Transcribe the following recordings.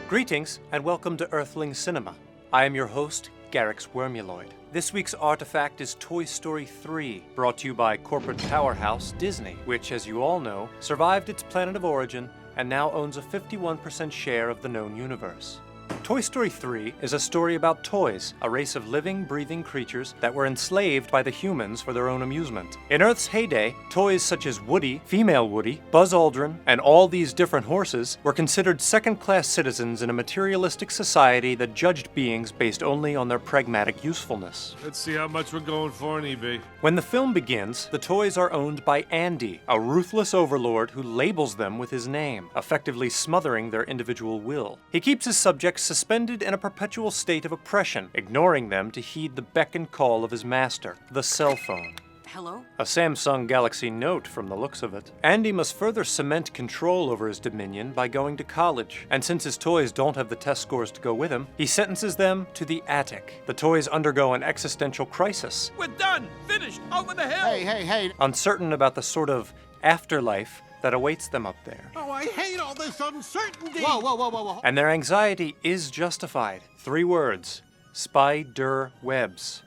Greetings, and welcome to Earthling Cinema. I am your host, Garyx Wormuloid. This week's artifact is Toy Story 3, brought to you by corporate powerhouse Disney, which, as you all know, survived its planet of origin and now owns a 51% share of the known universe. Toy Story 3 is a story about toys, a race of living, breathing creatures that were enslaved by the humans for their own amusement. In Earth's heyday, toys such as Woody, female Woody, Buzz Aldrin, and all these different horses were considered second-class citizens in a materialistic society that judged beings based only on their pragmatic usefulness. Let's see how much we're going for on eBay. When the film begins, the toys are owned by Andy, a ruthless overlord who labels them with his name, effectively smothering their individual will. He keeps his subjects suspended in a perpetual state of oppression, ignoring them to heed the beck and call of his master, the cell phone. Hello? A Samsung Galaxy Note from the looks of it. Andy must further cement control over his dominion by going to college, and since his toys don't have the test scores to go with him, he sentences them to the attic. The toys undergo an existential crisis. We're done! Finished! Over the hill! Hey! Uncertain about the sort of afterlife that awaits them up there. Oh, I hate all this uncertainty! Whoa. And their anxiety is justified. 3 words: spider webs.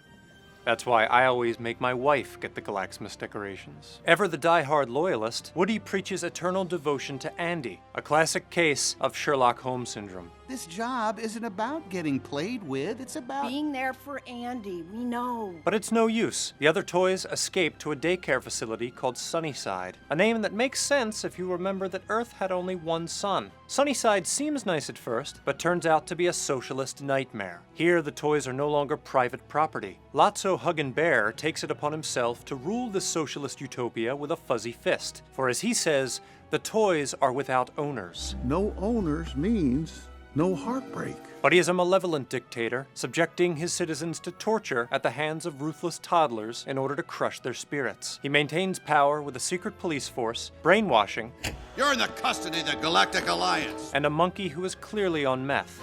That's why I always make my wife get the Galaxmas decorations. Ever the die-hard loyalist, Woody preaches eternal devotion to Andy, a classic case of Sherlock Holmes syndrome. This job isn't about getting played with, it's about... Being there for Andy, we know. But it's no use. The other toys escape to a daycare facility called Sunnyside, a name that makes sense if you remember that Earth had only one sun. Sunnyside seems nice at first, but turns out to be a socialist nightmare. Here, the toys are no longer private property. Lotso Huggin' Bear takes it upon himself to rule this socialist utopia with a fuzzy fist. For as he says, the toys are without owners. No owners means no heartbreak. But he is a malevolent dictator, subjecting his citizens to torture at the hands of ruthless toddlers in order to crush their spirits. He maintains power with a secret police force, brainwashing, You're in the custody of the Galactic Alliance. and a monkey who is clearly on meth.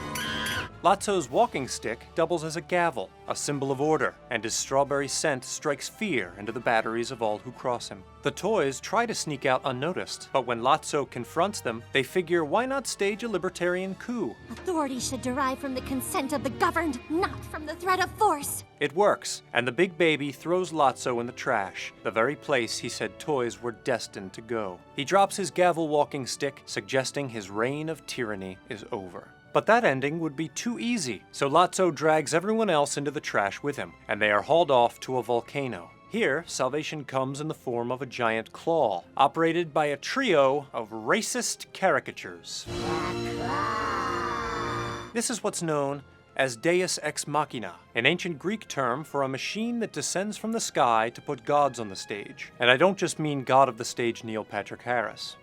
Lotso's walking stick doubles as a gavel, a symbol of order, and his strawberry scent strikes fear into the batteries of all who cross him. The toys try to sneak out unnoticed, but when Lotso confronts them, they figure why not stage a libertarian coup? Authority should derive from the consent of the governed, not from the threat of force. It works, and the big baby throws Lotso in the trash, the very place he said toys were destined to go. He drops his gavel walking stick, suggesting his reign of tyranny is over. But that ending would be too easy, so Lotso drags everyone else into the trash with him, and they are hauled off to a volcano. Here, salvation comes in the form of a giant claw, operated by a trio of racist caricatures. This is what's known as Deus ex machina, an ancient Greek term for a machine that descends from the sky to put gods on the stage. And I don't just mean God of the stage Neil Patrick Harris.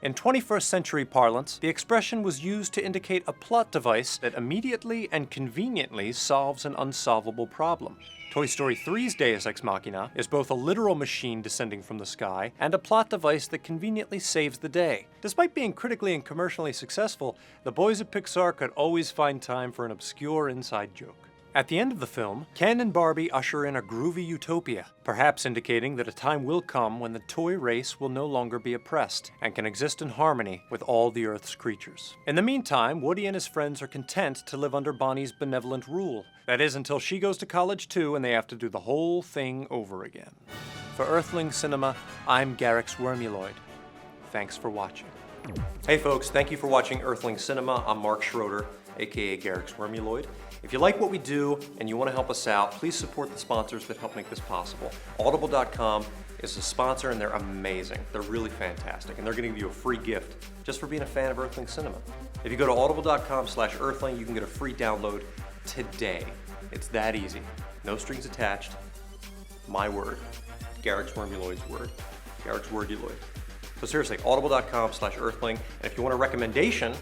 In 21st century parlance, the expression was used to indicate a plot device that immediately and conveniently solves an unsolvable problem. Toy Story 3's Deus Ex Machina is both a literal machine descending from the sky and a plot device that conveniently saves the day. Despite being critically and commercially successful, the boys at Pixar could always find time for an obscure inside joke. At the end of the film, Ken and Barbie usher in a groovy utopia, perhaps indicating that a time will come when the toy race will no longer be oppressed and can exist in harmony with all the Earth's creatures. In the meantime, Woody and his friends are content to live under Bonnie's benevolent rule. That is, until she goes to college too and they have to do the whole thing over again. For Earthling Cinema, I'm Garyx Wormuloid. Thanks for watching. Hey folks, thank you for watching Earthling Cinema. I'm Mark Schroeder, aka Garyx Wormuloid. If you like what we do and you want to help us out, please support the sponsors that help make this possible. Audible.com is a sponsor and they're amazing. They're really fantastic and they're going to give you a free gift just for being a fan of Earthling Cinema. If you go to audible.com/earthling, you can get a free download today. It's that easy. No strings attached. My word. Garyx Wormuloid's word. Garyx Wormuloid. So seriously, audible.com/earthling. And if you want a recommendation,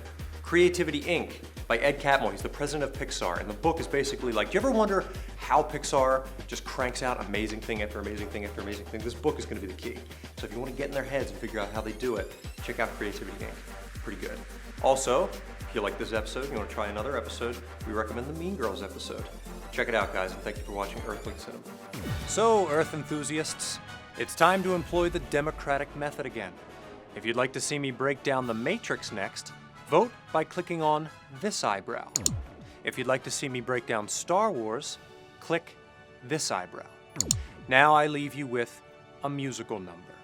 Creativity Inc. by Ed Catmull. He's the president of Pixar, and the book is basically like, do you ever wonder how Pixar just cranks out amazing thing after amazing thing after amazing thing? This book is going to be the key. So if you want to get in their heads and figure out how they do it, check out Creativity Inc. Pretty good. Also, if you like this episode and you want to try another episode, we recommend the Mean Girls episode. Check it out, guys, and thank you for watching Earthling Cinema. So, Earth enthusiasts, it's time to employ the democratic method again. If you'd like to see me break down the Matrix next, Vote by clicking on this eyebrow. If you'd like to see me break down Star Wars, click this eyebrow. Now I leave you with a musical number.